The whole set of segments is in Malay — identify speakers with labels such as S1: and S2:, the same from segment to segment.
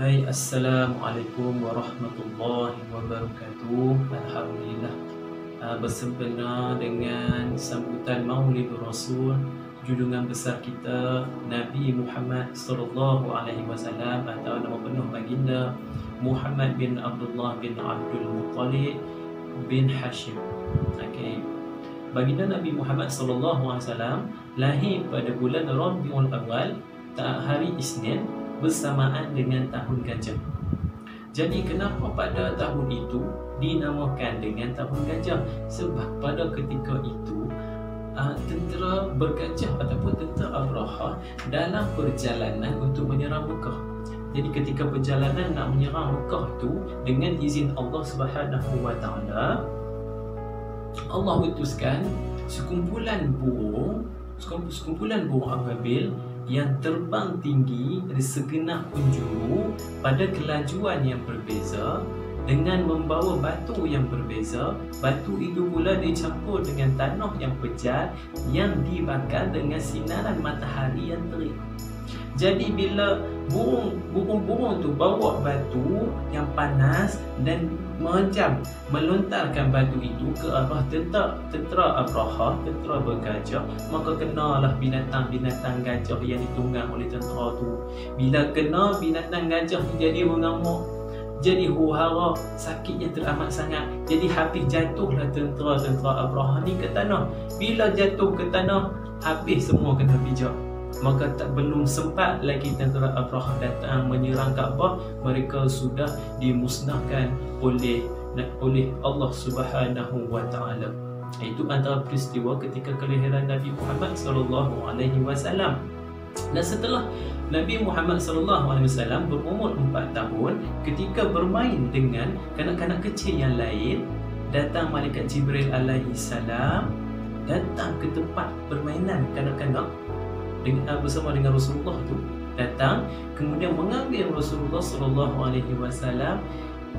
S1: Hai, Assalamualaikum warahmatullahi wabarakatuh. Alhamdulillah, bersempena dengan sambutan Maulid Rasul, junjungan besar kita Nabi Muhammad sallallahu alaihi wasallam, atau nama penuh baginda Muhammad bin Abdullah bin Abdul Muttalib bin Hashim. Okey. Baginda Nabi Muhammad sallallahu alaihi wasallam lahir pada bulan Rabiul Awal, hari Isnin, bersamaan dengan tahun gajah. Jadi kenapa pada tahun itu dinamakan dengan tahun gajah? Sebab pada ketika itu tentera bergajah ataupun tentera Abraha dalam perjalanan untuk menyerang Mekah. Jadi ketika perjalanan nak menyerang Mekah tu, dengan izin Allah Subhanahu wa taala, Allah utuskan sekumpulan burung ababil yang terbang tinggi dari segenap penjuru pada kelajuan yang berbeza, dengan membawa batu yang berbeza. Batu itu pula dicampur dengan tanah yang pecat yang dibakar dengan sinaran matahari yang terik. Jadi bila burung-burung tu bawa batu yang panas dan melontarkan batu itu ke arah tentera Abraha, tentera bergajah, maka kenalah binatang gajah yang ditunggang oleh tentera tu. Bila kena binatang gajah tu jadi mengamuk, jadi huru-hara, sakitnya teramat sangat. Jadi habis jatuhlah tentera Abraha ni ke tanah. Bila jatuh ke tanah, habis semua kena pijak. Maka belum sempat lagi tentera Abraha datang menyerang Kaabah, mereka sudah dimusnahkan oleh Allah Subhanahu wa taala. Itu antara peristiwa ketika kelahiran Nabi Muhammad sallallahu alaihi wasallam. Dan setelah Nabi Muhammad sallallahu alaihi wasallam berumur 4 tahun, ketika bermain dengan kanak-kanak kecil yang lain, datang malaikat Jibril alaihi salam datang ke tempat permainan kanak-kanak bersama dengan Rasulullah tu, datang kemudian mengambil Rasulullah sallallahu alaihi wasallam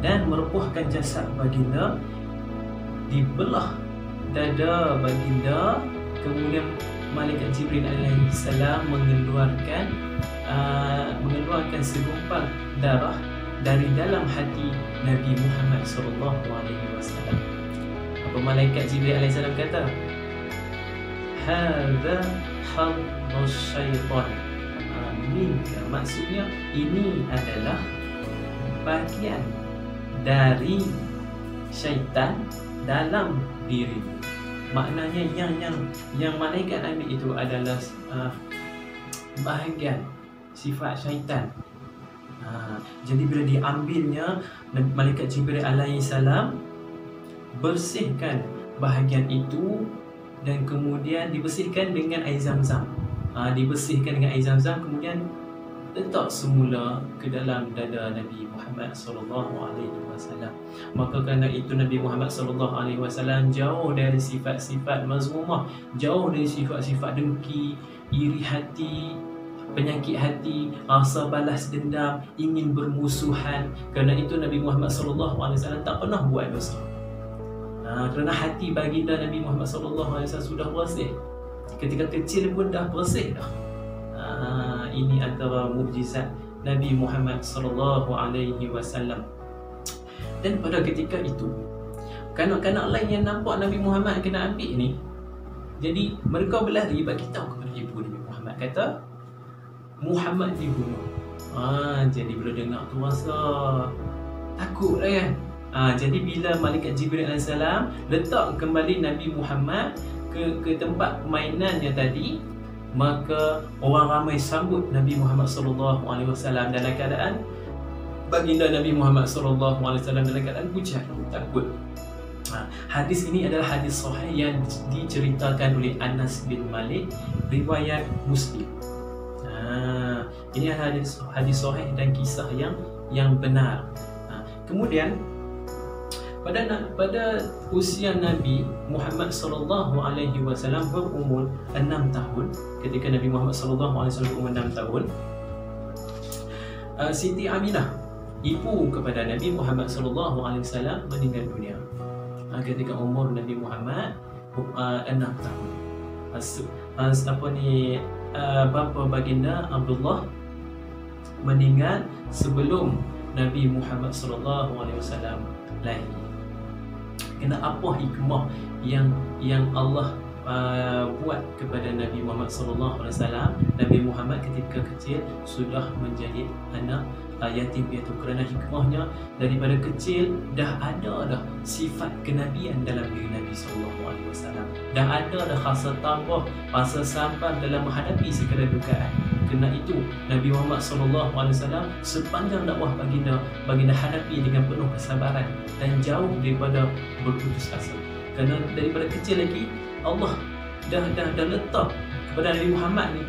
S1: dan merepuhkan jasad baginda, dibelah dada baginda. Kemudian malaikat Jibril alaihi salam mengeluarkan segumpal darah dari dalam hati Nabi Muhammad sallallahu alaihi wasallam. Apa malaikat Jibril alaihi salam kata? Hadza hadus syaitan. Maksudnya ini adalah bagian dari syaitan dalam dirimu. Maknanya yang malaikat ambil itu adalah bahagian sifat syaitan. Jadi bila diambilnya, malaikat Jibril alaihi salam bersihkan bahagian itu dan kemudian dibersihkan dengan air Zam-Zam. Kemudian letak semula ke dalam dada Nabi Muhammad sallallahu alaihi wasallam. Maka kerana itu Nabi Muhammad sallallahu alaihi wasallam jauh dari sifat-sifat mazmumah, jauh dari sifat-sifat dengki, iri hati, penyakit hati, rasa balas dendam, ingin bermusuhan. Kerana itu Nabi Muhammad sallallahu alaihi wasallam tak pernah buat dosa. Kerana hati baginda Nabi Muhammad sallallahu alaihi wasallam sudah bersih. Ketika kecil pun dah bersih dah. Ini antara mukjizat Nabi Muhammad sallallahu alaihi wasallam. Dan pada ketika itu, kanak-kanak lain yang nampak Nabi Muhammad kena ambil ni, jadi mereka berlari bagi tahu kepada ibu Nabi Muhammad, kata Muhammad dibunuh. Jadi bila dengar tu rasa takutlah kan. Jadi bila malaikat Jibril AS letak kembali Nabi Muhammad ke tempat mainannya tadi, maka orang ramai sambut Nabi Muhammad sallallahu alaihi wasallam dalam keadaan baginda Nabi Muhammad sallallahu alaihi wasallam dalam keadaan pucat, takut. Hadis ini adalah hadis sahih yang diceritakan oleh Anas bin Malik, riwayat Muslim. Ini adalah hadis sahih dan kisah yang benar. Kemudian pada usia Nabi Muhammad sallallahu alaihi wasallam berumur 6 tahun, ketika Nabi Muhammad sallallahu alaihi wasallam berumur 6 tahun, Siti Aminah, ibu kepada Nabi Muhammad sallallahu alaihi wasallam, meninggal dunia ketika umur Nabi Muhammad 6 tahun. Bapa baginda Abdullah meninggal sebelum Nabi Muhammad SAW lahir. Kena apa hikmah yang Allah buat kepada Nabi Muhammad SAW? Nabi Muhammad ketika kecil sudah menjadi anak yatim piatu, kerana hikmahnya daripada kecil dah ada sifat kenabian dalam diri Nabi SAW. Dah ada rasa tabah, rasa sabar dalam menghadapi segala dugaan. Kerana itu Nabi Muhammad SAW sepanjang dakwah baginda hadapi dengan penuh kesabaran dan jauh daripada berputus asa. Kerana daripada kecil lagi Allah dah letak kepada Nabi Muhammad ni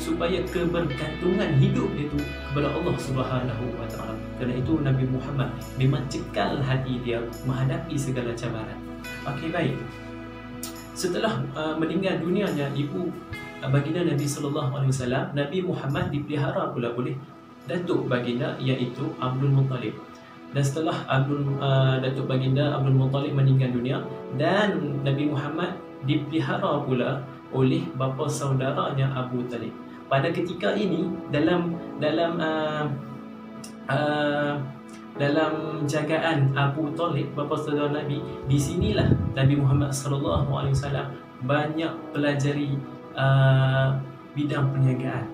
S1: supaya kebergantungan hidup dia tu kepada Allah Subhanahu wa taala. Kerana itu Nabi Muhammad memang cekal hati dia menghadapi segala cabaran. Okey, baik. Setelah meninggal dunianya ibu baginda Nabi sallallahu alaihi wasallam, Nabi Muhammad dipelihara pula oleh datuk baginda iaitu Abdul Muttalib. Dan setelah datuk baginda Abdul Muttalib meninggal dunia, dan Nabi Muhammad dipelihara pula oleh bapa saudaranya Abu Talib. Pada ketika ini dalam jagaan Abu Talib, bapa saudara Nabi, di sinilah Nabi Muhammad SAW banyak pelajari bidang perniagaan.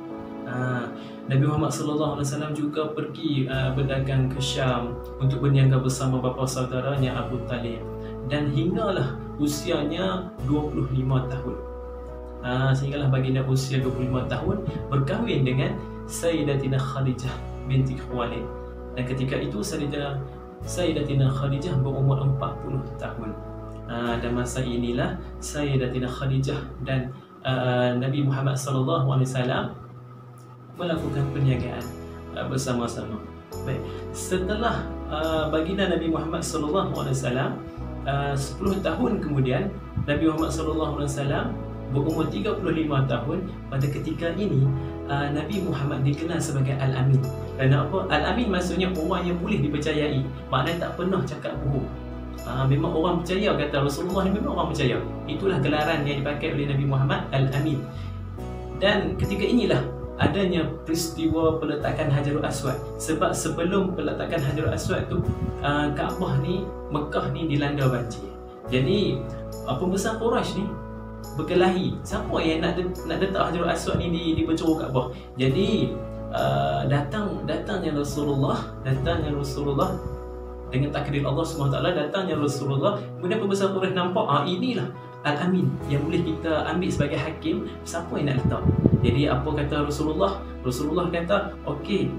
S1: Nabi Muhammad SAW juga pergi berdagang ke Syam untuk berniaga bersama bapa saudaranya Abu Talib, dan hinggalah usianya 25 tahun. Sehinggalah baginda usia 25 tahun berkahwin dengan Sayyidatina Khadijah binti Khuwailid. Dan ketika itu Sayyidatina Khadijah berumur 40 tahun. Dan masa inilah Sayyidatina Khadijah dan Nabi Muhammad SAW melakukan perniagaan bersama-sama. Baik, setelah baginda Nabi Muhammad SAW 10 tahun kemudian, Nabi Muhammad SAW berumur 35 tahun. Pada ketika ini Nabi Muhammad dikenal sebagai Al-Amin. Kerana apa? Al-Amin maksudnya orang yang boleh dipercayai, maknanya tak pernah cakap bohong. Memang orang percaya kata Rasulullah ni, memang orang percaya. Itulah gelaran yang dipakai oleh Nabi Muhammad, Al-Amin. Dan ketika inilah adanya peristiwa peletakan Hajarul Aswad. Sebab sebelum peletakan Hajarul Aswad tu, Kaabah ni, Mekah ni dilanda banjir. Jadi pembesar Quraisy ni berkelahi, siapa yang nak letak Hajarul Aswad ni di penjuru Kaabah. Jadi datangnya Rasulullah dengan takdir Allah SWT, datangnya Rasulullah. Kemudian pembesar Quraisy nampak, inilah Al-Amin yang boleh kita ambil sebagai hakim, siapa yang nak letak. Jadi apa kata Rasulullah? Rasulullah kata, okey,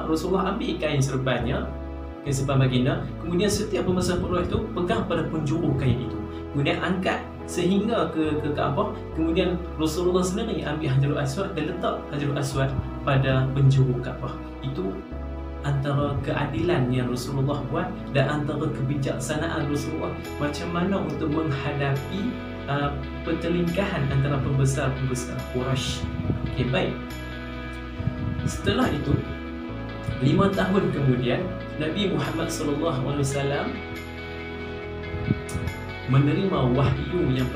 S1: Rasulullah ambil kain serbannya, kain serban baginda. Kemudian setiap pembesar Quraisy itu pegang pada penjuru kain itu, kemudian angkat sehingga ke Kaabah. Kemudian Rasulullah sendiri ambil Hajarul Aswad dan letak Hajarul Aswad pada penjuru Kaabah. Itu antara keadilan yang Rasulullah buat dan antara kebijaksanaan Rasulullah macam mana untuk menghadapi pertelingkahan antara pembesar-pembesar Quraisy. Okey, baik. Setelah itu 5 tahun kemudian, Nabi Muhammad SAW menerima wahyu yang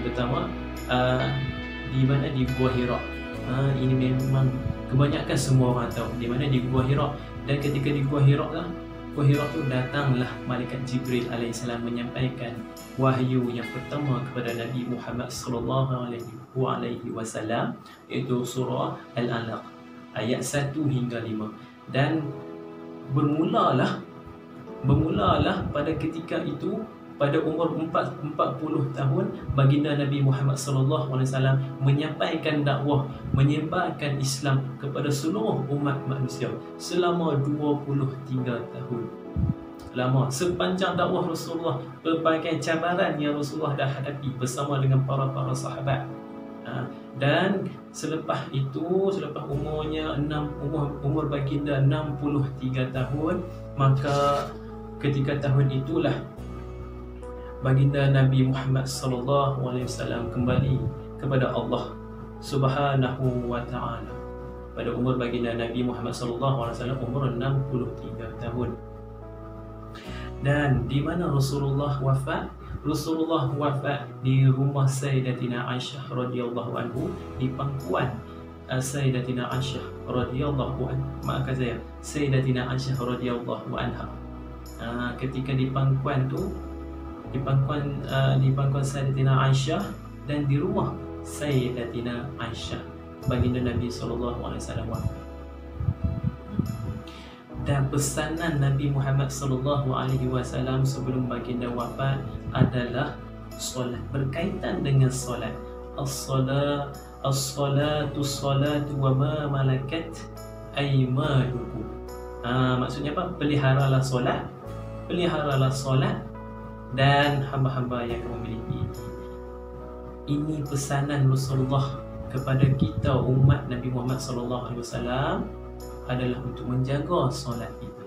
S1: pertama. Di mana? Di Gua Hira. Ini memang kebanyakan semua orang tahu di mana, di Gua Hira. Dan ketika di Gua Hira tu datanglah malaikat Jibril alaihissalam menyampaikan wahyu yang pertama kepada Nabi Muhammad sallallahu alaihi wasallam, iaitu surah Al-Alaq ayat 1 hingga 5. Dan bermulalah pada ketika itu, pada umur 40 tahun, baginda Nabi Muhammad SAW menyampaikan dakwah, menyebarkan Islam kepada seluruh umat manusia selama 23 tahun. Lama, sepanjang dakwah Rasulullah, berbagai cabaran yang Rasulullah dah hadapi bersama dengan para sahabat. Dan selepas itu, selepas umur baginda 63 tahun, maka ketika tahun itulah baginda Nabi Muhammad SAW kembali kepada Allah Subhanahu wa taala. Pada umur baginda Nabi Muhammad SAW umur 63 tahun. Dan di mana Rasulullah wafat? Rasulullah wafat di rumah Sayyidatina Aisyah radhiyallahu anhu, di pangkuan Sayyidatina Aisyah radhiyallahu anha. Maafkan saya, Sayyidatina Aisyah radhiyallahu anha. Ketika di pangkuan tu, di pangkuan Sayyidatina Aisyah dan di rumah Sayyidatina Aisyah, baginda Nabi SAW. Dan pesanan Nabi Muhammad SAW sebelum baginda wafat adalah solat, berkaitan dengan solat. As-salatu wa ma malakat aymanukum. Maksudnya apa? Peliharalah solat dan hamba-hamba yang kamu miliki. Ini pesanan Rasulullah kepada kita umat Nabi Muhammad SAW adalah untuk menjaga solat itu.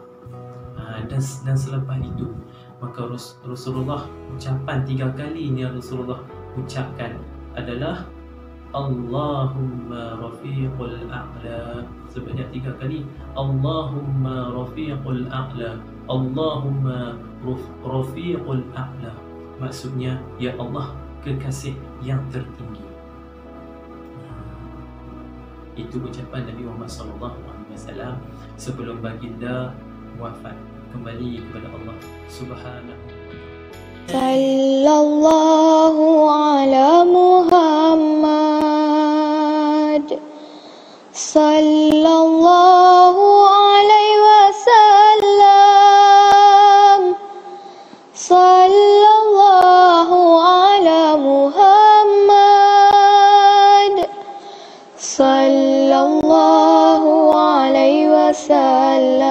S1: Dan selepas itu, maka Rasulullah ucapan 3 kali ni Rasulullah ucapkan adalah Allahumma rafiqul a'la. Sebanyak 3 kali, Allahumma rafiqul a'la, Allahumma rafiqul a'la. Maksudnya, ya Allah, kekasih yang tertinggi. Itu ucapan Nabi Muhammad SAW sebelum baginda wafat. Kembali kepada Allah Subhanahu wa ta'ala.
S2: Sallallahu ala Muhammad, sallallahu alaihi wasallam, sallallahu ala Muhammad, sallallahu alaihi wasallam.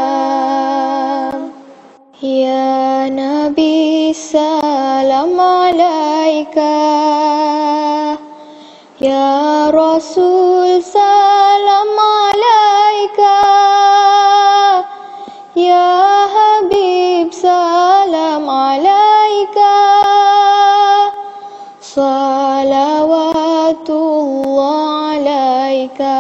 S2: Ya Nabi salam alaika, ya Rasul salam alaika, ya Habib salam alaika, salawatullah alaika.